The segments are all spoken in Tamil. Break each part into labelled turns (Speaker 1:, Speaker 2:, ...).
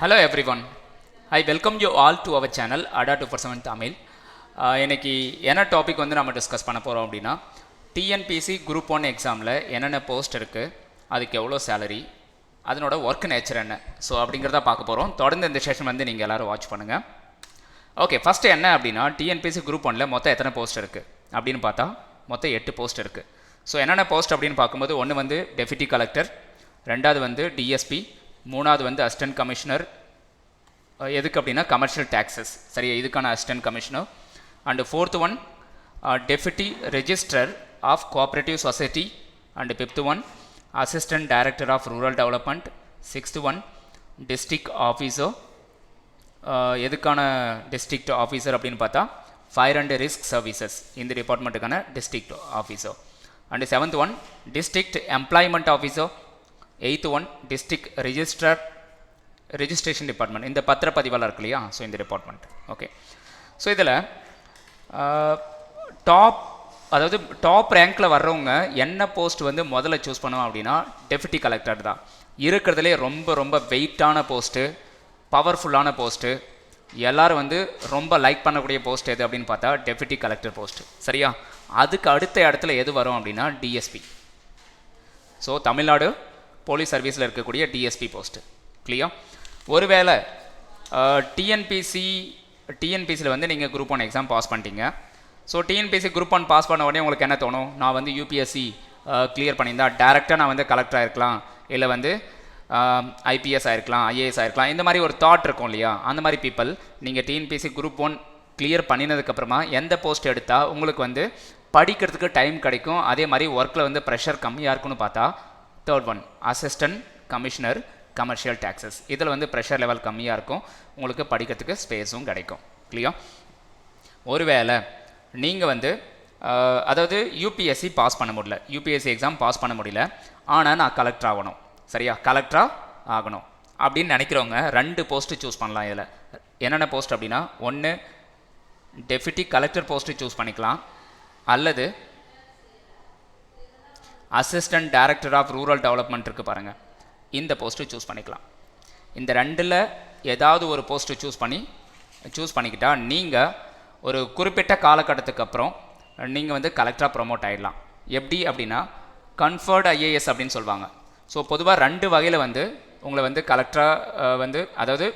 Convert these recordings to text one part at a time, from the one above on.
Speaker 1: Hello everyone. I welcome you all to our channel ADA 247 Tamil. இன்னைக்கு என்ன டாபிக் வந்து நம்ம டிஸ்கஸ் பண்ண போகிறோம் அப்படின்னா டிஎன்பிசி குரூப் 1 எக்ஸாமில் என்னென்ன போஸ்ட் இருக்குது, அதுக்கு எவ்வளோ சேலரி, அதனோட ஒர்க் நேச்சர் என்ன, ஸோ அப்படிங்கிறத பார்க்க போகிறோம். தொடர்ந்து இந்த செஷன் வந்து நீங்கள் எல்லோரும் வாட்ச் பண்ணுங்கள். ஓகே, ஃபஸ்ட்டு என்ன அப்படின்னா டிஎன்பிசி குரூப் 1ல் மொத்தம் எத்தனை போஸ்ட் இருக்குது அப்படின்னு பார்த்தா மொத்தம் 8 போஸ்ட் இருக்குது. ஸோ என்னென்ன போஸ்ட் அப்படின்னு பார்க்கும்போது ஒன்று வந்து டெப்யூட்டி கலெக்டர், ரெண்டாவது வந்து டிஎஸ்பி, மூணாவது வந்து அசிஸ்டன்ட் கமிஷனர், எதுக்கு அப்படின்னா கமர்ஷியல் டேக்ஸஸ், சரியா, இதுக்கான assistant commissioner. And fourth one deputy registrar of cooperative society. And fifth one assistant director of rural development. Sixth one district officer, எதுக்கான டிஸ்ட்ரிக்ட் ஆஃபீஸர் அப்படின்னு பார்த்தா ஃபயர் அண்ட் ரிஸ்க் சர்வீசஸ், இந்த டிபார்ட்மெண்ட்டுக்கான district officer. And seventh one district employment officer. Eighth one district registration department, இந்த பத்திரப்பதிவாளர் இருக்கு இல்லையா, ஸோ இந்த டிபார்ட்மெண்ட். ஓகே, ஸோ இதில் டாப் ரேங்க்கில் வர்றவங்க என்ன போஸ்ட் வந்து முதல்ல சூஸ் பண்ணுவோம் அப்படின்னா டெப்யூட்டி கலெக்டர் தான். இருக்கிறதுலே ரொம்ப ரொம்ப வெயிட்டான போஸ்ட்டு, பவர்ஃபுல்லான போஸ்ட்டு, எல்லோரும் வந்து ரொம்ப லைக் பண்ணக்கூடிய போஸ்ட் எது அப்படின்னு பார்த்தா டெப்யூட்டி கலெக்டர் போஸ்ட்டு, சரியா. அதுக்கு அடுத்த இடத்துல எது வரும் அப்படின்னா டிஎஸ்பி. ஸோ தமிழ்நாடு போலீஸ் சர்வீஸில் இருக்கக்கூடிய டிஎஸ்பி போஸ்ட்டு, கிளியர். ஒருவேளை டிஎன்பிசியில் வந்து நீங்கள் குரூப் 1 எக்ஸாம் பாஸ் பண்ணிட்டீங்க. ஸோ டிஎன்பிசி குரூப் 1 பாஸ் பண்ண உடனே உங்களுக்கு என்ன தோணும், நான் வந்து யூபிஎஸ்சி கிளியர் பண்ணியிருந்தா டேரெக்டாக நான் வந்து கலெக்டர் ஆகிருக்கலாம், இல்லை வந்து ஐபிஎஸ் ஆகிருக்கலாம், ஐஏஎஸ் ஆகிருக்கலாம், இந்த மாதிரி ஒரு தாட் இருக்கும் இல்லையா. அந்த மாதிரி பீப்புள் நீங்கள் டிஎன்பிசி குரூப் 1 கிளியர் பண்ணினதுக்கப்புறமா எந்த போஸ்ட் எடுத்தால் உங்களுக்கு வந்து படிக்கிறதுக்கு டைம் கிடைக்கும், அதே மாதிரி ஒர்க்கில் வந்து ப்ரெஷர் கம்மியாக இருக்குன்னு பார்த்தா third one assistant commissioner commercial taxes. இதில் வந்து ப்ரெஷர் லெவல் கம்மியாக இருக்கும், உங்களுக்கு படிக்கிறதுக்கு ஸ்பேஸும் கிடைக்கும், கிளியர். ஒருவேளை நீங்கள் வந்து அதாவது யூபிஎஸ்சி பாஸ் பண்ண முடியல, யூபிஎஸ்சி எக்ஸாம் பாஸ் பண்ண முடியல, ஆனால் நான் கலெக்டர் ஆகணும், சரியா, கலெக்டராக ஆகணும் அப்படின்னு நினைக்கிறவங்க 2 போஸ்ட்டு சூஸ் பண்ணலாம். இதில் என்னென்ன போஸ்ட் அப்படின்னா ஒன்று டெப்யூட்டி கலெக்டர் போஸ்ட்டு சூஸ் பண்ணிக்கலாம், அல்லது assistant director of rural development இருக்குது பாருங்கள், இந்த போஸ்ட்டு சூஸ் பண்ணிக்கலாம். இந்த 2ல் ஏதாவது ஒரு போஸ்ட்டு சூஸ் பண்ணிக்கிட்டால் நீங்கள் ஒரு குறிப்பிட்ட காலகட்டத்துக்கு அப்புறம் நீங்கள் வந்து கலெக்டராக ப்ரொமோட் ஆகிடலாம். எப்படி அப்படின்னா கன்ஃபர்டு ஐஏஎஸ் அப்படின்னு சொல்லுவாங்க. ஸோ பொதுவாக 2 வகையில் வந்து உங்களை வந்து கலெக்டராக வந்து அதாவது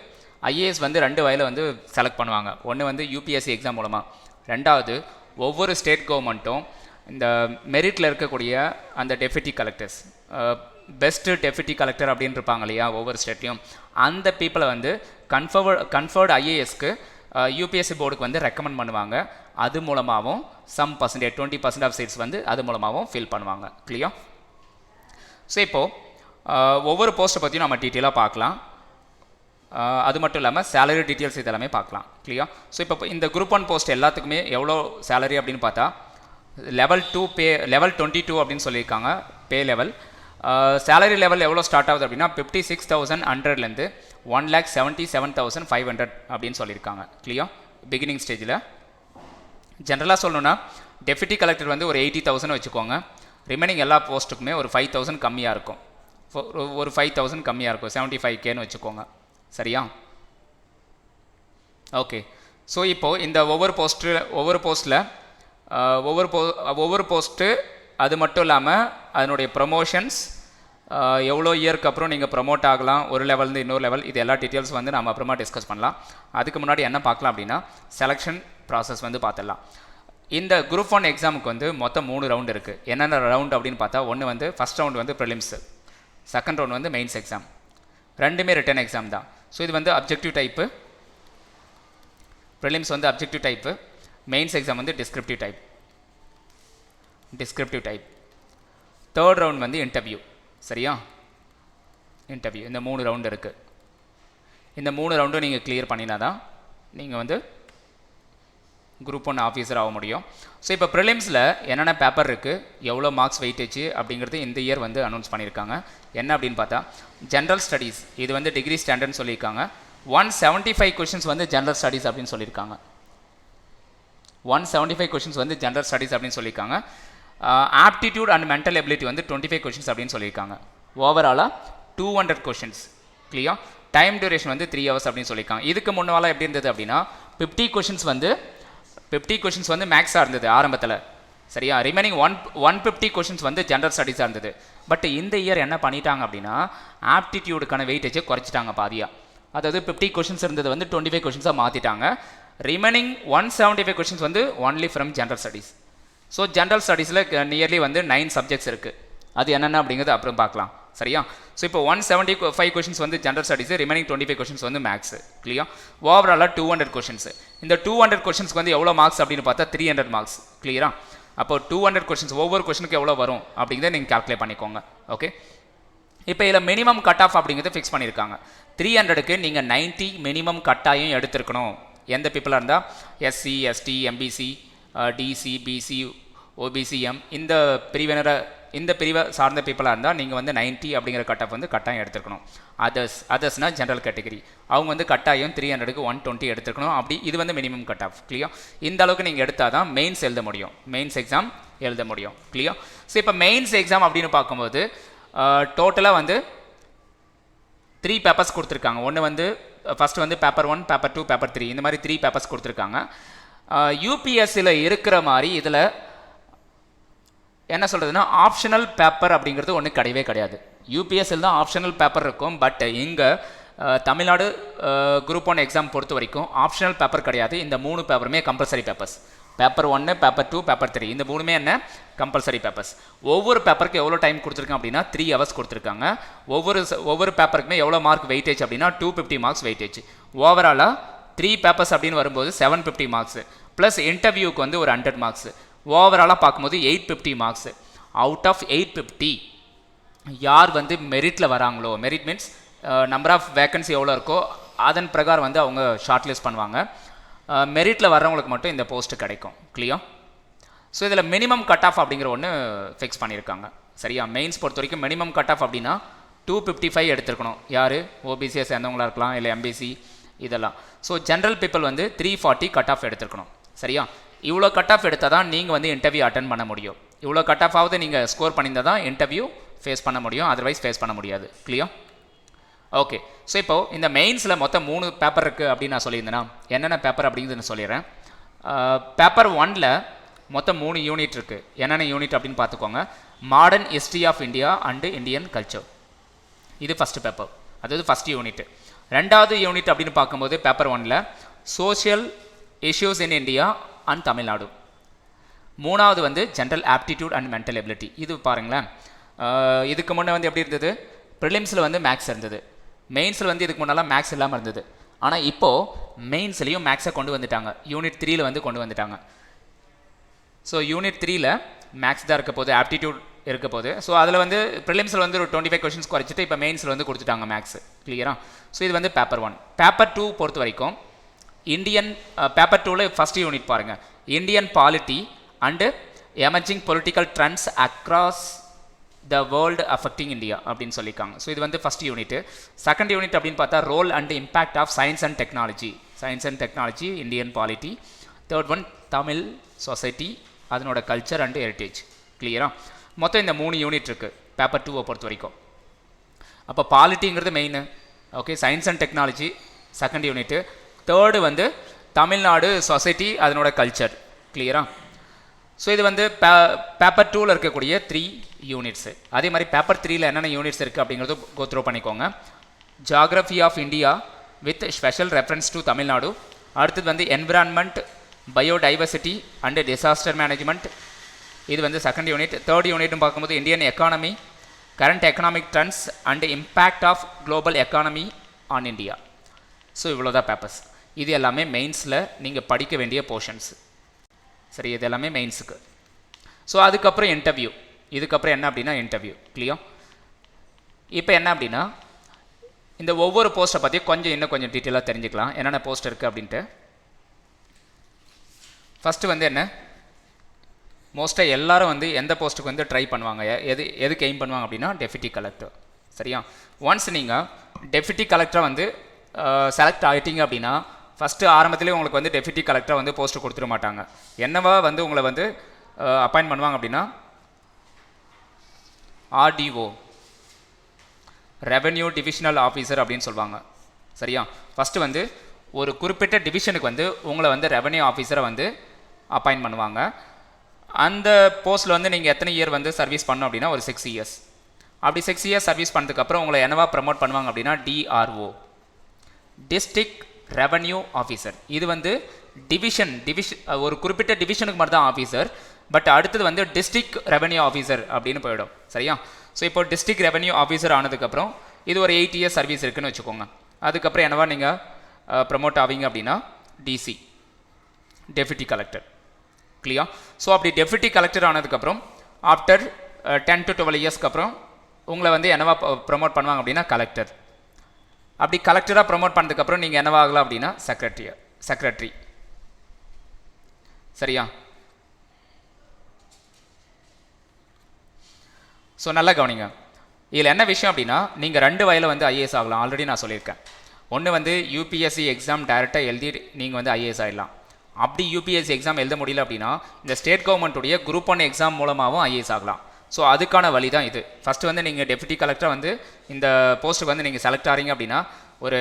Speaker 1: ஐஏஎஸ் வந்து 2 வகையில் வந்து செலக்ட் பண்ணுவாங்க. ஒன்று வந்து யூபிஎஸ்சி எக்ஸாம் மூலமாக, ரெண்டாவது ஒவ்வொரு ஸ்டேட் கவர்மெண்ட்டும் இந்த மெரிட்டில் இருக்கக்கூடிய அந்த deputy collectors, best deputy collector அப்படின்னு இருப்பாங்க இல்லையா ஒவ்வொரு ஸ்டேட்லையும், அந்த பீப்புளை வந்து கன்ஃபர்டு ஐஏஎஸ்க்கு யூபிஎஸ்சி போர்டுக்கு வந்து ரெக்கமெண்ட் பண்ணுவாங்க. அது மூலமாகவும் சம் பர்சன்டேஜ் 20% ஆஃப் சீட்ஸ் வந்து அது மூலமாகவும் ஃபில் பண்ணுவாங்க, கிளியர். ஸோ இப்போது ஒவ்வொரு போஸ்ட்டை பற்றியும் நம்ம டீட்டெயிலாக பார்க்கலாம். அது மட்டும் இல்லாமல் சேலரி டீட்டெயில்ஸ் இதெல்லாமே பார்க்கலாம், கிளியர். ஸோ இப்போ இந்த குரூப் 1 போஸ்ட் எல்லாத்துக்குமே எவ்வளோ சேலரி அப்படின்னு பார்த்தா லெவல் 22 அப்படின்னு சொல்லியிருக்காங்க பே லெவல். சேலரி லெவல் எவ்வளோ ஸ்டார்ட் ஆகுது அப்படின்னா 56,100லேருந்து 1,77,500 அப்படின்னு சொல்லியிருக்காங்க, கிளியர். பிகினிங் ஸ்டேஜில் ஜென்ரலாக சொல்லணுன்னா டெப்யூட்டி கலெக்டர் வந்து ஒரு 80,000 வச்சுக்கோங்க, ரிமைனிங் எல்லா போஸ்ட்டுக்குமே ஒரு 5,000 கம்மியாக இருக்கும், ஒரு 5,000 கம்மியாக இருக்கும், 75Kன்னு வச்சுக்கோங்க, சரியா. ஓகே, ஸோ இப்போது இந்த ஒவ்வொரு போஸ்ட்டு அது மட்டும் இல்லாமல் அதனுடைய ப்ரமோஷன்ஸ், எவ்வளோ இயருக்கு அப்புறம் நீங்கள் ப்ரமோட் ஆகலாம் ஒரு லெவல்ந்து இன்னொரு லெவல், இது எல்லா டீட்டெயில்ஸ் வந்து நம்ம அப்புறமா டிஸ்கஸ் பண்ணலாம். அதுக்கு முன்னாடி என்ன பார்க்கலாம் அப்படின்னா செலெக்ஷன் ப்ராசஸ் வந்து பார்த்துடலாம். இந்த குரூப் 1 எக்ஸாமுக்கு வந்து மொத்தம் 3 ரவுண்டு இருக்குது. என்னென்ன ரவுண்ட் அப்படின்னு பார்த்தா ஒன்று வந்து ஃபஸ்ட் ரவுண்டு வந்து ப்ரிலிம்ஸு, செகண்ட் ரவுண்ட் வந்து மெயின்ஸ் எக்ஸாம், 2மே ரிட்டன் எக்ஸாம் தான். ஸோ இது வந்து அப்ஜெக்டிவ் டைப்பு, ப்ரிலிம்ஸ் வந்து அப்ஜெக்டிவ் டைப்பு, மெயின்ஸ் எக்ஸாம் வந்து டிஸ்கிரிப்டிவ் டைப். தேர்ட் ரவுண்ட் வந்து இன்டர்வியூ, சரியா, இன்டர்வியூ. இந்த 3 ரவுண்டு இருக்குது. இந்த 3 ரவுண்டும் நீங்கள் கிளியர் பண்ணினா தான் நீங்கள் வந்து குரூப் 1 ஆஃபீஸர் ஆக முடியும். ஸோ இப்போ ப்ரிலிம்ஸில் என்னென்ன பேப்பர் இருக்குது, எவ்வளோ மார்க்ஸ் வெயிட்டேஜ் அப்படிங்கிறது இந்த இயர் வந்து அனௌன்ஸ் பண்ணியிருக்காங்க. என்ன அப்படின்னு பார்த்தா ஜென்ரல் ஸ்டடீஸ், இது வந்து டிகிரி ஸ்டாண்டர்ட்னு சொல்லியிருக்காங்க. 175 கொஷின்ஸ் வந்து ஜென்ரல் ஸ்டடீஸ் அப்படின்னு சொல்லியிருக்காங்க. 175 கொஷின்ஸ் வந்து ஜென்ரல் ஸ்டடீஸ் அப்படின்னு சொல்லியிருக்காங்க. ஆப்டிடியூட் அண்ட் மென்டல் எபிலிட்டி வந்து 25 கொஷின்ஸ் அப்படின்னு சொல்லியிருக்காங்க. ஓவராலாக 200 கொஷின்ஸ், கிளியர். டைம் டியூரேஷன் வந்து 3 ஹவர்ஸ் அப்படின்னு சொல்லியிருக்காங்க. இதுக்கு முன்னால எப்படி இருந்தது அப்படின்னா 50 கொஷின்ஸ் வந்து மேக்ஸாக இருந்தது ஆரம்பத்தில். சரியா, ரிமைனிங் 150 கொஷின்ஸ் வந்து ஜென்ரல் ஸ்டடீஸாக இருந்தது. பட் இந்த இயர் என்ன பண்ணிட்டாங்க அப்படின்னா ஆப்டிடியூடுக்கான வெயிட்டேஜை குறைச்சிட்டாங்க பாதியாக. அதாவது 50 கொஷின்ஸ் இருந்தது வந்து 25 கொஷின்ஸாக மாற்றிட்டாங்க. ரிமைனிங் 175 கொஷின்ஸ் வந்து only from general studies. So general ஸ்டடீஸில் நியர்லி வந்து 9 சப்ஜெக்ட்ஸ் இருக்குது. அது என்னென்ன அப்படிங்கிறது அப்புறம் பார்க்கலாம். சரியா, ஸோ இப்போ 175 கொஷின்ஸ் வந்து ஜென்ரல் ஸ்டடீஸ், ரிமைனிங் 25 கொஷின்ஸ் வந்து மேக்ஸ். கிளியர், ஓவராலாக 200 கொஷின்ஸ். இந்த 200 கொஷின்ஸ்க்கு வந்து எவ்வளோ மார்க்ஸ் அப்படின்னு பார்த்தா 300 மார்க்ஸ். கிளியரா, அப்போ 200 கொஷின்ஸ் ஒவ்வொரு கொஷினுக்கு எவ்வளோ வரும் அப்படிங்கிறத நீங்கள் கால்குலேட் பண்ணிக்கோங்க. ஓகே, இப்போ இதில் மினிமம் கட் ஆஃப் அப்படிங்கிறத ஃபிக்ஸ் பண்ணியிருக்காங்க. 300க்கு நீங்கள் 90 மினிமம் கட்டாயம் எடுத்திருக்கணும். எந்த பீப்புளாக இருந்தால் SC, ST, MBC, DC, BC, OBCM இந்த பிரிவை சார்ந்த பீப்புளாக இருந்தால் நீங்கள் வந்து 90 அப்படிங்கிற கட் ஆஃப் வந்து கட்டாயம் எடுத்துருக்கணும். அதர்ஸ்னால் ஜென்ரல் கேட்டகரி, அவங்க வந்து கட்டாயம் 300க்கு 120 எடுத்துருக்கணும். அப்படி இது வந்து மினிமம் கட் ஆஃப். கிளியர், இந்த அளவுக்கு நீங்கள் எடுத்தால் தான் மெயின்ஸ் எழுத முடியும், மெயின்ஸ் எக்ஸாம் எழுத முடியும். கிளியர், ஸோ இப்போ மெயின்ஸ் எக்ஸாம் அப்படின்னு பார்க்கும்போது டோட்டலாக வந்து 3 பேப்பர்ஸ் கொடுத்துருக்காங்க. ஒன்று வந்து ஃபஸ்ட்டு வந்து பேப்பர் 1, பேப்பர் 2, பேப்பர் 3, இந்த மாதிரி 3 பேப்பர்ஸ் கொடுத்துருக்காங்க. யூபிஎஸ்சியில் இருக்கிற மாதிரி இதில் என்ன சொல்கிறதுனா ஆப்ஷனல் பேப்பர் அப்படிங்கிறது ஒன்று கிடையவே கிடையாது. யூபிஎஸ்சியில் தான் ஆப்ஷனல் பேப்பர் இருக்கும். பட் இங்கே தமிழ்நாடு குரூப் 1 எக்ஸாம் பொறுத்த வரைக்கும் ஆப்ஷனல் பேப்பர் கிடையாது. இந்த 3 பேப்பருமே compulsory papers. Paper 1, paper 2, paper 3 இந்த 3மே என்ன கம்பல்சரி பேப்பர்ஸ். ஒவ்வொரு பேப்பருக்கு எவ்வளோ டைம் கொடுத்துருக்காங்க அப்படின்னா 3 ஹவர்ஸ் கொடுத்துருக்காங்க. ஒவ்வொரு பேப்பருக்குமே எவ்வளோ மார்க் வெயிட்டேஜ் அப்படின்னா 250 மார்க்ஸ் வெயிட்டேஜ். ஓவராலாக 3 பேப்பர்ஸ் அப்படின்னு வரும்போது 750 மார்க்ஸ் ப்ளஸ் இன்டர்வியூக்கு வந்து ஒரு 100 மார்க்ஸ். ஓவராலாக பார்க்கும்போது 850 மார்க்ஸ். அவுட் ஆஃப் 850 யார் வந்து மெரிட்டில் வராங்களோ, merit means number of vacancy எவ்வளோ இருக்கோ அதன் பிரகாரம் வந்து அவங்க ஷார்ட் லிஸ்ட் பண்ணுவாங்க. மெரிட்டில் வர்றவங்களுக்கு மட்டும் இந்த போஸ்ட்டு கிடைக்கும். கிளியர், ஸோ இதில் மினிமம் கட் ஆஃப் அப்படிங்கிற ஒன்று ஃபிக்ஸ் பண்ணியிருக்காங்க. சரியா, மெயின்ஸ் பொறுத்த வரைக்கும் மினிமம் கட் ஆஃப் அப்படின்னா 255 எடுத்துருக்கணும். யார் ஓபிசியை சேர்ந்தவங்களாக இருக்கலாம், இல்லை எம்பிசி இதெல்லாம். ஸோ ஜென்ரல் பீப்புள் வந்து 340 கட் ஆஃப் எடுத்துருக்கணும். சரியா, இவ்வளோ கட் ஆஃப் எடுத்தால் தான் நீங்கள் வந்து இன்டர்வியூ அட்டன் பண்ண முடியும். இவ்வளோ கட் ஆஃப் ஆகுது நீங்கள் ஸ்கோர் பண்ணியிருந்தால் தான் இன்டர்வியூ ஃபேஸ் பண்ண முடியும், அதர்வைஸ் ஃபேஸ் பண்ண முடியாது. Clear, okay. ஸோ இப்போது இந்த மெயின்ஸில் மொத்தம் 3 பேப்பர் இருக்குது அப்படின்னு நான் சொல்லியிருந்தேன்னா என்னென்ன பேப்பர் அப்படிங்கிறது நான் சொல்லிடுறேன். பேப்பர் 1ல் மொத்தம் 3 யூனிட் இருக்குது. என்னென்ன யூனிட் அப்படின்னு பார்த்துக்கோங்க. Modern history of India and Indian culture, இது ஃபஸ்ட்டு பேப்பர், அதாவது ஃபஸ்ட் யூனிட். ரெண்டாவது யூனிட் அப்படின்னு பார்க்கும்போது பேப்பர் 1ல் social issues in India and Tamil Nadu. மூணாவது வந்து general aptitude and mental ability. இது பாருங்களேன், இதுக்கு முன்னே வந்து எப்படி இருந்தது, ப்ரிலிம்ஸில் வந்து மேக்ஸ் இருந்தது, மெயின்ஸில் வந்து இதுக்கு முன்னெல்லாம் மேக்ஸ் இல்லாமல் இருந்தது. ஆனால் இப்போது மெயின்ஸ்லேயும் மேக்ஸை கொண்டு வந்துட்டாங்க, யூனிட் 3ல் வந்து கொண்டு வந்துட்டாங்க. ஸோ யூனிட் 3ல் மேக்ஸ் தான் இருக்க போது, ஆப்டிடியூட் இருக்க போது. ஸோ அதில் வந்து ப்ரிலிம்ஸில் வந்து ஒரு 25 கொஷின்ஸ் குறைச்சிட்டு இப்போ மெயின்ஸில் வந்து கொடுத்துட்டாங்க மேக்ஸ். கிளியரா, ஸோ இது வந்து பேப்பர் 1. பேப்பர் 2 பொறுத்த வரைக்கும் இந்தியன் பேப்பர் 2ல் ஃபஸ்ட் யூனிட் பாருங்கள், Indian polity and emerging political trends across the world affecting India அப்படின்னு சொல்லியிருக்காங்க. ஸோ இது வந்து ஃபஸ்ட் யூனிட். செகண்ட் யூனிட் அப்படின்னு பார்த்தா role and impact of science and technology Indian polity. Third one Tamil society, அதனோட கல்ச்சர் அண்ட் ஹெரிட்டேஜ். கிளியரா, மொத்தம் இந்த 3 யூனிட் இருக்குது பேப்பர் 2 பொறுத்த வரைக்கும். அப்போ பாலிட்டிங்கிறது main, okay, science and technology second unit, third வந்து தமிழ்நாடு சொசைட்டி அதனோட கல்ச்சர். கிளியரா, ஸோ இது வந்து பேப்பர் 2ல் இருக்கக்கூடிய 3 யூனிட்ஸு. அதே மாதிரி பேப்பர் 3ல் என்னென்ன யூனிட்ஸ் இருக்குது அப்படிங்கிறது கோத்ரோ பண்ணிக்கோங்க. Geography of India with special reference to Tamil Nadu. அடுத்தது வந்து environment, biodiversity and disaster management, இது வந்து செகண்ட் யூனிட். தேர்ட் யூனிட்னு பார்க்கும்போது Indian economy, current economic trends and impact of global economy on India. So இவ்வளோ தான் பேப்பர்ஸ். இது எல்லாமே மெயின்ஸில் நீங்கள் படிக்க வேண்டிய போர்ஷன்ஸ். சரி, இது எல்லாமே மெயின்ஸுக்கு. ஸோ அதுக்கப்புறம் இன்டர்வியூ. இதுக்கப்புறம் என்ன அப்படின்னா இன்டர்வியூ. கிளியர், இப்போ என்ன அப்படின்னா இந்த ஒவ்வொரு போஸ்ட்டை பற்றி இன்னும் கொஞ்சம் டீட்டெயிலாக தெரிஞ்சுக்கலாம், என்னென்ன போஸ்ட் இருக்குது அப்படின்ட்டு. ஃபஸ்ட்டு வந்து என்ன, மோஸ்ட்டாக எல்லாரும் வந்து எந்த போஸ்ட்டுக்கு வந்து ட்ரை பண்ணுவாங்க, எதுக்கு எய்ம் பண்ணுவாங்க அப்படின்னா டெப்யூட்டி கலெக்டர். சரியா, ஒன்ஸ் நீங்கள் டெப்யூட்டி கலெக்டரை வந்து செலக்ட் ஆகிட்டீங்க அப்படின்னா ஃபஸ்ட்டு ஆரம்பத்திலே உங்களுக்கு வந்து டெப்யூட்டி கலெக்டர் வந்து போஸ்ட்டு கொடுத்துட மாட்டாங்க. என்னவா வந்து உங்களை வந்து அப்பாயின்ட் பண்ணுவாங்க அப்படின்னா ஆர்டிஓ, ரெவென்யூ டிவிஷனல் ஆஃபீஸர் அப்படின்னு சொல்லுவாங்க. சரியா? ஃபஸ்ட்டு வந்து ஒரு குறிப்பிட்ட டிவிஷனுக்கு வந்து உங்களை வந்து ரெவன்யூ ஆஃபீஸரை வந்து அப்பாயின்ட் பண்ணுவாங்க. அந்த போஸ்ட்டில் வந்து நீங்கள் எத்தனை இயர் வந்து சர்வீஸ் பண்ணணும் அப்படின்னா ஒரு 6 இயர்ஸ். அப்படி 6 இயர்ஸ் சர்வீஸ் பண்ணதுக்கப்புறம் உங்களை என்னவா ப்ரமோட் பண்ணுவாங்க அப்படின்னா டிஆர்ஓ, டிஸ்ட்ரிக்ட் ரெவன்யூ ஆஃபீஸர். இது வந்து டிவிஷன் ஒரு குறிப்பிட்ட டிவிஷனுக்கு மட்டும் தான் ஆஃபீஸர். பட் அடுத்தது வந்து டிஸ்ட்ரிக்ட் ரெவன்யூ ஆஃபீஸர் அப்படின்னு போயிடும். சரியா? ஸோ இப்போ டிஸ்ட்ரிக்ட் ரெவன்யூ ஆஃபீஸர் ஆனதுக்கப்புறம் இது ஒரு 8 இயர்ஸ் சர்வீஸ் இருக்குன்னு வச்சுக்கோங்க. அதுக்கப்புறம் என்னவா நீங்கள் ப்ரமோட் ஆவீங்க அப்படின்னா DC, deputy collector. Clear? So அப்படி டெப்யூட்டி கலெக்டர் ஆனதுக்கப்புறம் ஆஃப்டர் 10 to 12 இயர்ஸ்க்கு அப்புறம் உங்களை வந்து என்னவா ப்ரமோட் பண்ணுவாங்க அப்படின்னா கலெக்டர். அப்படி கலெக்டராக ப்ரமோட் பண்ணதுக்கப்புறம் நீங்கள் என்னவா ஆகலாம் அப்படின்னா செக்ரட்டரி. சரியா? ஸோ நல்லா கவனிங்க. இதில் என்ன விஷயம் அப்படின்னா நீங்கள் 2 வகையில் வந்து ஐஏஎஸ் ஆகலாம். ஆல்ரெடி நான் சொல்லியிருக்கேன். ஒன்று வந்து யூபிஎஸ்சி எக்ஸாம் டைரெக்டாக எழுதி நீங்கள் வந்து ஐஏஎஸ் ஆகிடலாம். அப்படி யூபிஎஸ்சி எக்ஸாம் எழுத முடியல அப்படின்னா இந்த ஸ்டேட் கவர்மெண்ட்டுடைய குரூப் 1 எக்ஸாம் மூலமாகவும் ஐஏஎஸ் ஆகலாம். ஸோ அதுக்கான வழி தான் இது. ஃபஸ்ட்டு வந்து நீங்கள் டெப்யூட்டி கலெக்டராக வந்து இந்த போஸ்ட்டுக்கு வந்து நீங்கள் செலக்ட் ஆகிறீங்க அப்படின்னா ஒரு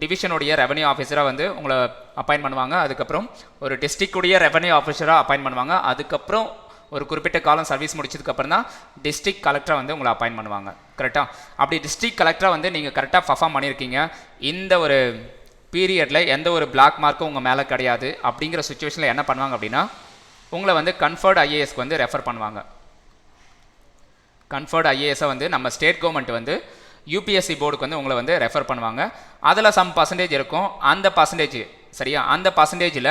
Speaker 1: டிவிஷனுடைய ரெவன்யூ ஆஃபீஸராக வந்து உங்களை அப்பாயின்ட் பண்ணுவாங்க. அதுக்கப்புறம் ஒரு டிஸ்ட்ரிக்டுடைய ரெவன்யூ ஆஃபீஸராக அப்பாயின்ட் பண்ணுவாங்க. அதுக்கப்புறம் ஒரு குறிப்பிட்ட காலம் சர்வீஸ் முடிச்சதுக்கப்புறம் தான் டிஸ்ட்ரிக்ட் கலெக்டராக வந்து உங்களை அப்பாயின்ட் பண்ணுவாங்க. கரெக்டாக? அப்படி டிஸ்ட்ரிக்ட் கலெக்டராக வந்து நீங்கள் கரெக்டாக பர்ஃபார்ம் பண்ணியிருக்கீங்க, இந்த ஒரு பீரியடில் எந்த ஒரு பிளாக் மார்க்கும் உங்கள் மேலே கிடையாது அப்படிங்கிற சுச்சுவேஷனில் என்ன பண்ணுவாங்க அப்படின்னா உங்களை வந்து கன்ஃபர்ட் ஐஏஎஸ்க்கு வந்து ரெஃபர் பண்ணுவாங்க. கன்ஃபர்ட் ஐஏஎஸை வந்து நம்ம ஸ்டேட் கவர்மெண்ட் வந்து யூபிஎஸ்சி போர்டுக்கு வந்து உங்களை வந்து ரெஃபர் பண்ணுவாங்க. அதில் சம் பர்சன்டேஜ் இருக்கும். அந்த பர்சன்டேஜ், சரியா, அந்த பர்சன்டேஜில்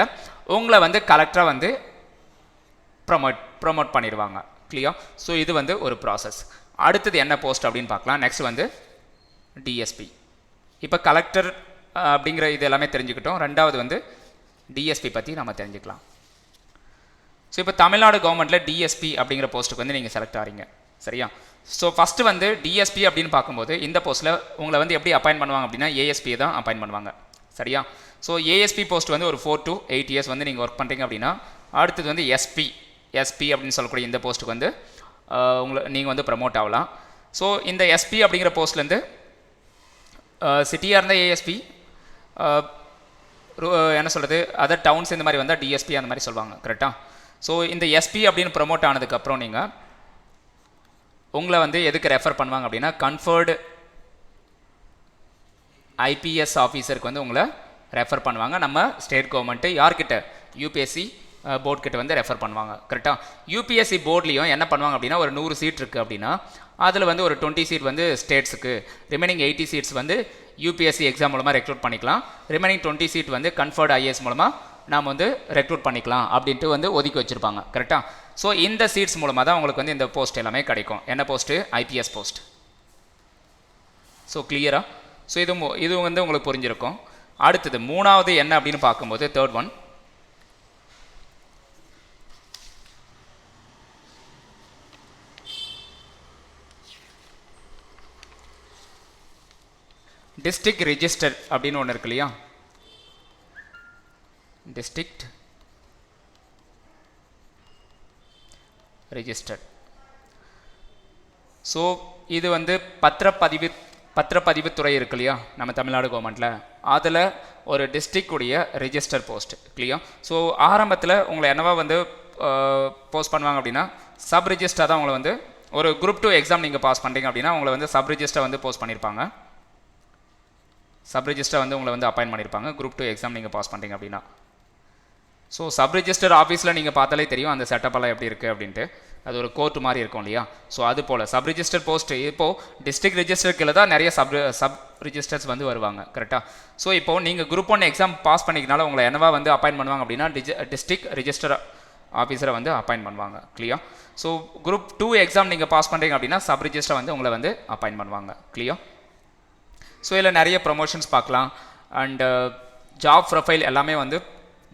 Speaker 1: உங்களை வந்து கலெக்டராக வந்து ப்ரொமோட் பண்ணிடுவாங்க. கிளியர்? ஸோ இது வந்து ஒரு ப்ராசஸ். அடுத்தது என்ன போஸ்ட் அப்படின்னு பார்க்கலாம். நெக்ஸ்ட் வந்து டிஎஸ்பி. இப்போ கலெக்டர் அப்படிங்கிற இது எல்லாமே தெரிஞ்சுக்கிட்டோம். ரெண்டாவது வந்து டிஎஸ்பி பற்றி நம்ம தெரிஞ்சுக்கலாம். ஸோ இப்போ தமிழ்நாடு கவர்மெண்ட்டில் டிஎஸ்பி அப்படிங்கிற போஸ்ட்டுக்கு வந்து நீங்கள் செலக்ட் ஆகிறீங்க. சரியா? ஸோ ஃபஸ்ட்டு வந்து டிஎஸ்பி அப்படின்னு பார்க்கும்போது இந்த போஸ்ட்டில் உங்களை வந்து எப்படி அப்பாயின்ட் பண்ணுவாங்க அப்படின்னா ஏஎஸ்பியை தான் அப்பாயின்ட் பண்ணுவாங்க. சரியா? ஸோ ஏஎஸ்பி போஸ்ட் வந்து ஒரு 4 to 8 இயர்ஸ் வந்து நீங்கள் ஒர்க் பண்ணுறீங்க அப்படின்னா அடுத்தது வந்து எஸ்பி அப்படின்னு சொல்லக்கூடிய இந்த போஸ்ட்டுக்கு வந்து நீங்கள் வந்து ப்ரமோட் ஆகலாம். ஸோ இந்த எஸ்பி அப்படிங்கிற போஸ்ட்லேருந்து சிட்டியாக இருந்தால் ஏஎஸ்பி, என்ன சொல்கிறது, அதர் டவுன்ஸ் இந்த மாதிரி வந்தால் டிஎஸ்பி அந்த மாதிரி சொல்லுவாங்க. கரெக்டாக? ஸோ இந்த எஸ்பி அப்படின்னு ப்ரமோட் ஆனதுக்கப்புறம் நீங்கள் உங்களை வந்து எதுக்கு ரெஃபர் பண்ணுவாங்க அப்படின்னா கன்ஃபர்டு ஐபிஎஸ் ஆஃபீஸருக்கு வந்து உங்களை ரெஃபர் பண்ணுவாங்க. நம்ம ஸ்டேட் கவர்மெண்ட்டு யார்கிட்ட? யூபிஎஸ்சி போர்ட்கிட்ட வந்து ரெஃபர் பண்ணுவாங்க. கரெக்டாக? யூபிஎஸ்சி போர்ட்லேயும் என்ன பண்ணுவாங்க அப்படின்னா ஒரு 100 சீட் இருக்குது அப்படின்னா அதில் வந்து ஒரு 20 சீட் வந்து ஸ்டேட்ஸுக்கு, ரிமைனிங் 80 சீட்ஸ் வந்து யூபிஎஸ்சி எக்ஸாம் மூலமாக ரெக்ரூட் பண்ணிக்கலாம். ரிமைனிங் 20 சீட் வந்து கன்ஃபர்டு ஐஏஎஸ் மூலமாக நாம் வந்து ரெக்ரூட் பண்ணிக்கலாம் அப்படின்ட்டு வந்து ஒதுக்கி வச்சுருப்பாங்க. கரெக்டாக? ஸோ இந்த சீட்ஸ் மூலமாக தான் உங்களுக்கு வந்து இந்த போஸ்ட் எல்லாமே கிடைக்கும். என்ன போஸ்ட்டு? IPS post. ஸோ கிளியரா? ஸோ இது வந்து உங்களுக்கு புரிஞ்சிருக்கும். அடுத்தது மூணாவது என்ன அப்படின்னு பார்க்கும்போது தேர்ட் ஒன் டிஸ்ட்ரிக்ட் ரிஜிஸ்டர் அப்படின்னு ஒன்று இருக்கு இல்லையா? District register. ஸோ இது வந்து பத்திரப்பதிவுத்துறை இருக்கு இல்லையா நம்ம தமிழ்நாடு கவர்மெண்ட்டில், அதில் ஒரு டிஸ்ட்ரிக்டுடைய ரிஜிஸ்டர் போஸ்ட். கிளியர்? ஸோ ஆரம்பத்தில் உங்களை என்னவா வந்து போஸ்ட் பண்ணுவாங்க அப்படின்னா சப் ரிஜிஸ்டர் தான் உங்களை வந்து ஒரு குரூப் 2 எக்ஸாம் நீங்கள் பாஸ் பண்ணுறீங்க அப்படின்னா உங்களை வந்து சப் ரிஜிஸ்டர் வந்து போஸ்ட் பண்ணியிருப்பாங்க. சப் ரிஜிஸ்டர் வந்து உங்களை வந்து அப்பாயின்ட் பண்ணியிருப்பாங்க குரூப் 2 எக்ஸாம் நீங்கள் பாஸ் பண்ணுறீங்க அப்படின்னா. ஸோ சப் ரிஜிஸ்டர் ஆஃபீஸில் நீங்கள் பார்த்தாலே தெரியும் அந்த செட்டப்பெல்லாம் எப்படி இருக்குது அப்படின்ட்டு. அது ஒரு கோர்ட் மாதிரி இருக்கும் இல்லையா? ஸோ அது போல் சப் ரிஜிஸ்டர் போஸ்ட்டு இப்போது டிஸ்ட்ரிக்ட் ரிஜிஸ்டர் கீழே தான் நிறைய சப் ரிஜிஸ்டர்ஸ் வந்து வருவாங்க. கரெக்டாக? ஸோ இப்போது நீங்கள் குரூப் 1 எக்ஸாம் பாஸ் பண்ணிக்கனால உங்களை என்னவா வந்து அப்பாயின்ட் பண்ணுவாங்க அப்படின்னா டிஸ்ட்ரிக்ட் ரிஜிஸ்டர் ஆஃபீஸரை வந்து அப்பாயின்ட் பண்ணுவாங்க. கிளியர்? ஸோ குரூப் 2 எக்ஸாம் நீங்கள் பாஸ் பண்ணுறீங்க அப்படின்னா சப் ரிஜிஸ்டர் வந்து உங்களை வந்து அப்பாயின்ட் பண்ணுவாங்க. கிளியர்? ஸோ இதில் நிறைய ப்ரொமோஷன்ஸ் பார்க்கலாம். அண்டு ஜாப் ப்ரொஃபைல் எல்லாமே வந்து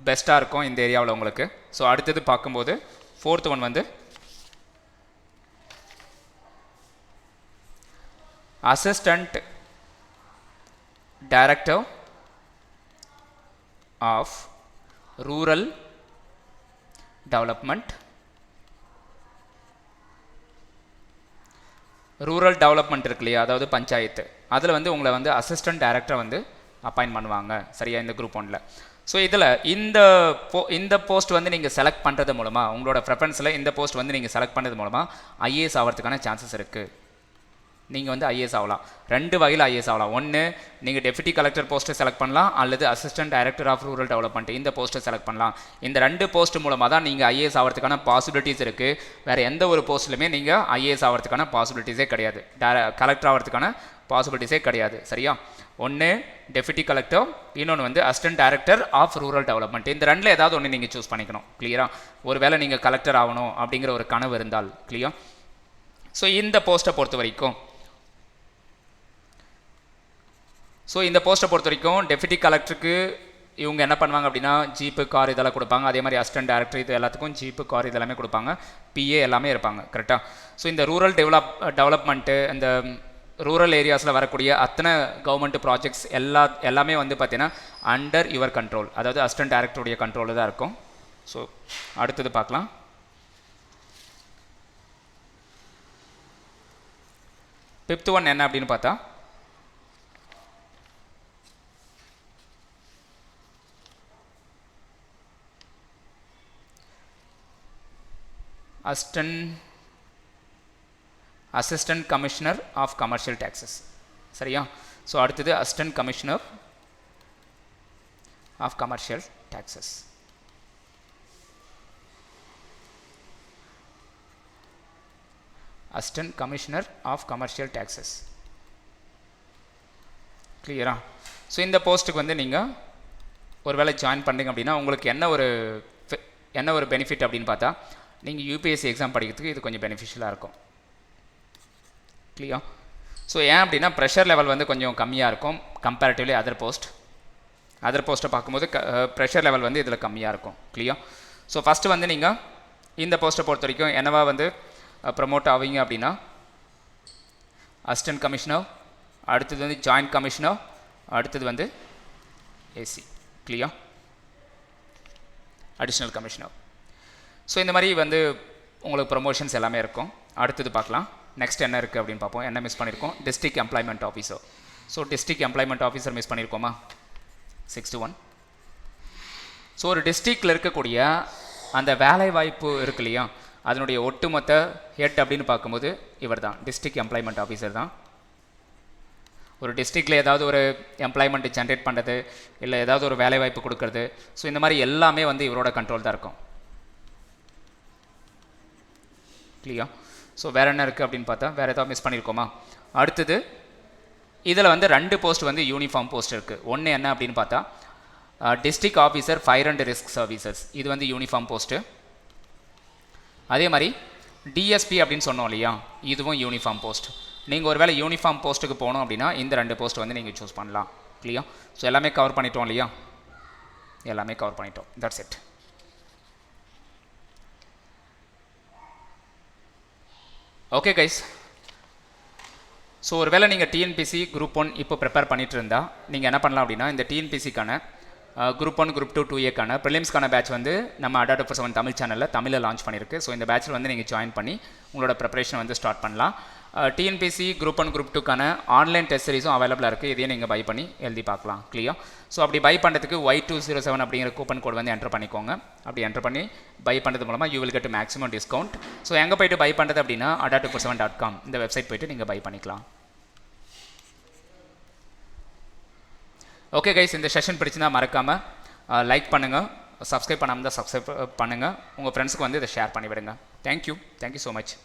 Speaker 1: பெஸ்ட்டாக இருக்கும் இந்த ஏரியாவில் உங்களுக்கு. ஸோ அடுத்தது பார்க்கும்போது ஃபோர்த் ஒன் வந்து assistant director of rural development. Rural development இருக்கு இல்லையா, அதாவது பஞ்சாயத்து, அதில் வந்து உங்களை வந்து அசிஸ்டன்ட் டைரக்டர் வந்து அப்பாயின்ட் பண்ணுவாங்க சரியா இந்த குரூப் 1ல். ஸோ இதில் இந்த போஸ்ட் வந்து நீங்கள் செலக்ட் பண்ணுறது மூலமாக உங்களோட ப்ரெஃபரன்ஸில் இந்த போஸ்ட் வந்து நீங்கள் செலக்ட் பண்ணுறது மூலமாக ஐஏஎஸ் ஆகிறதுக்கான சான்சஸ் இருக்குது. நீங்கள் வந்து ஐஏஎஸ் ஆகலாம். 2 வகையில் ஐஏஎஸ் ஆகலாம். ஒன்று நீங்கள் டெப்யூட்டி கலெக்டர் போஸ்ட்டை செலக்ட் பண்ணலாம், அல்லது assistant director of rural development இந்த போஸ்ட்டை செலக்ட் பண்ணலாம். இந்த 2 போஸ்ட் மூலமாக தான் நீங்கள் ஐஏஎஸ் ஆகிறதுக்கான பாசிபிலிட்டிஸ் இருக்குது. வேறு எந்த ஒரு போஸ்ட்லையுமே நீங்கள் ஐஏஎஸ் ஆகிறதுக்கான பாசிபிலிட்டிஸே கிடையாது, கலெக்டர் ஆகிறதுக்கான பாசிபிலிட்டிஸே கிடையாது சரியா. ஒன்று டெப்யூட்டி கலெக்டர், இன்னொன்று வந்து assistant director of rural development. இந்த 2ல் ஏதாவது ஒன்று நீங்கள் சூஸ் பண்ணிக்கணும் கிளியராக. ஒருவேளை நீங்கள் கலெக்டர் ஆகணும் அப்படிங்கிற ஒரு கனவு இருந்தால் கிளியர். ஸோ இந்த போஸ்ட்டை பொறுத்த வரைக்கும் டெப்யூட்டி கலெக்டருக்கு இவங்க என்ன பண்ணுவாங்க அப்படின்னா ஜீப்பு கார் இதெல்லாம் கொடுப்பாங்க. அதே மாதிரி அசிஸ்டன்ட் டைரக்டர் இது எல்லாத்துக்கும் ஜீப்பு கார் இதெல்லாமே கொடுப்பாங்க, பிஏ எல்லாமே இருப்பாங்க கரெக்டாக. ஸோ இந்த ரூரல் டெவலப்மெண்ட்டு இந்த ரூரல் ஏரியாஸில் வரக்கூடிய அத்தனை கவர்மெண்ட் ப்ராஜெக்ட்ஸ் எல்லாமே வந்து பார்த்தீங்கன்னா அண்டர் யுவர் கண்ட்ரோல், அதாவது அசிஸ்டன்ட் டைரக்டருடைய கண்ட்ரோலில் தான் இருக்கும். ஸோ அடுத்தது பார்க்கலாம். ஃபிஃப்த் ஒன் என்ன அப்படின்னு பார்த்தா assistant commissioner of commercial taxes சரியா. ஸோ அடுத்தது assistant commissioner of commercial taxes. Assistant commissioner of commercial taxes கிளியரா. ஸோ இந்த போஸ்ட்டுக்கு வந்து நீங்கள் ஒரு வேளை ஜாயின் பண்ணுறீங்க அப்படின்னா உங்களுக்கு என்ன ஒரு பெனிஃபிட் அப்படின்னு பார்த்தா நீங்கள் யூபிஎஸ்சி எக்ஸாம் படிக்கிறதுக்கு இது கொஞ்சம் பெனிஃபிஷியலாக இருக்கும் கிளியர். ஸோ ஏன் அப்படின்னா ப்ரெஷர் லெவல் வந்து கொஞ்சம் கம்மியாக இருக்கும் கம்பேரிட்டிவ்லி அதர் போஸ்ட்டை பார்க்கும்போது ப்ரெஷர் லெவல் வந்து இதில் கம்மியாக இருக்கும் கிளியர். ஸோ ஃபஸ்ட்டு வந்து நீங்கள் இந்த போஸ்ட்டை பொறுத்த வரைக்கும் என்னவா வந்து ப்ரமோட் ஆவீங்க அப்படின்னா அசிஸ்டன்ட் கமிஷனர், அடுத்தது வந்து ஜாயின்ட் கமிஷனர், அடுத்தது வந்து AC clear, additional commissioner. So இந்த மாதிரி வந்து உங்களுக்கு ப்ரொமோஷன்ஸ் எல்லாமே இருக்கும். அடுத்தது பார்க்கலாம் நெக்ஸ்ட் என்ன இருக்குது அப்படின்னு பார்ப்போம். என்ன மிஸ் பண்ணியிருக்கோம்? District employment officer. So district employment officer miss பண்ணியிருக்கோமா? 61. ஸோ ஒரு டிஸ்ட்ரிக்டில் இருக்கக்கூடிய அந்த வேலை வாய்ப்பு இருக்கு இல்லையா, அதனுடைய ஒட்டுமொத்த ஹெட் அப்படின்னு பார்க்கும்போது இவர் தான், டிஸ்ட்ரிக்ட் எம்ப்ளாய்மெண்ட் ஆஃபீஸர் தான். ஒரு டிஸ்ட்ரிக்டில் ஏதாவது ஒரு எம்ப்ளாய்மெண்ட் ஜென்ரேட் பண்ணுறது, இல்லை ஏதாவது ஒரு வேலை வாய்ப்பு கொடுக்கறது, ஸோ இந்த மாதிரி எல்லாமே வந்து இவரோட கண்ட்ரோல் தான் இருக்கும் கிளியர். ஸோ வேறு என்ன இருக்குது அப்படின்னு பார்த்தா வேறு ஏதாவது மிஸ் பண்ணியிருக்கோமா? அடுத்தது இதில் வந்து 2 போஸ்ட் வந்து யூனிஃபார்ம் போஸ்ட் இருக்குது. ஒன்று என்ன அப்படின்னு பார்த்தா district officer fire and risk services, இது வந்து யூனிஃபார்ம் போஸ்ட்டு. அதே மாதிரி டிஎஸ்பி அப்படின்னு சொன்னோம் இல்லையா, இதுவும் யூனிஃபார்ம் போஸ்ட். நீங்கள் ஒரு வேளை யூனிஃபார்ம் போஸ்ட்டுக்கு போகணும் அப்படின்னா இந்த 2 போஸ்ட் வந்து நீங்கள் சூஸ் பண்ணலாம் கிளியர். ஸோ எல்லாமே கவர் பண்ணிட்டோம் இல்லையா, எல்லாமே கவர் பண்ணிட்டோம். That's it. Okay guys. So ஒரு வேளை நீங்கள் டிஎன்பிசி குரூப் 1 இப்போ ப்ரிப்பேர் பண்ணிட்டு இருந்தால் நீங்கள் என்ன பண்ணலாம் அப்படின்னா இந்த டிஎன்பிசிக்கான குரூப் 1 குரூப் 2 2ஏக்கான ப்ரிலிம்ஸ்க்கான பேட்ச் வந்து நம்ம Adda247 தமிழ் சேனலில் தமிழில் லான்ச் பண்ணியிருக்கு. ஸோ இந்த பேட்சில் வந்து நீங்கள் ஜாயின் பண்ணி உங்களோட ப்ரிப்பரேஷன் வந்து ஸ்டார்ட் பண்ணலாம். டிஎன்பிசி குரூப் 1 குரூப் 2க்கான ஆன்லைன் டெஸ்ட் சீரிஸும் அவைலபிளாக இருக்குது. இதையும் நீங்கள் பை பண்ணி எழுதி பார்க்கலாம் கிளியர். ஸோ அப்படி பை பண்ணுறதுக்கு Y207 அப்படிங்கிற கூப்பன் கோட் வந்து என்டர் பண்ணிக்கோங்க. அப்படி என்டர் பண்ணி பை பண்ணுறது மூலமாக you will get maximum discount. So எங்கே போய்ட்டு பை பண்ணுறது அப்படின்னா Adda247.com இந்த வெப்சைட் போய்ட்டு நீங்கள் பை பண்ணிக்கலாம். ஓகே கைஸ், இந்த செஷன் பிடிச்சிருந்தால் மறக்காமல் லைக் பண்ணுங்கள், சப்ஸ்கிரைப் பண்ணாமல் தான் சப்ஸ்கிரைப் பண்ணுங்கள், உங்கள் ஃப்ரெண்ட்ஸுக்கு வந்து இதை ஷேர் பண்ணிவிடுங்க. Thank you so much.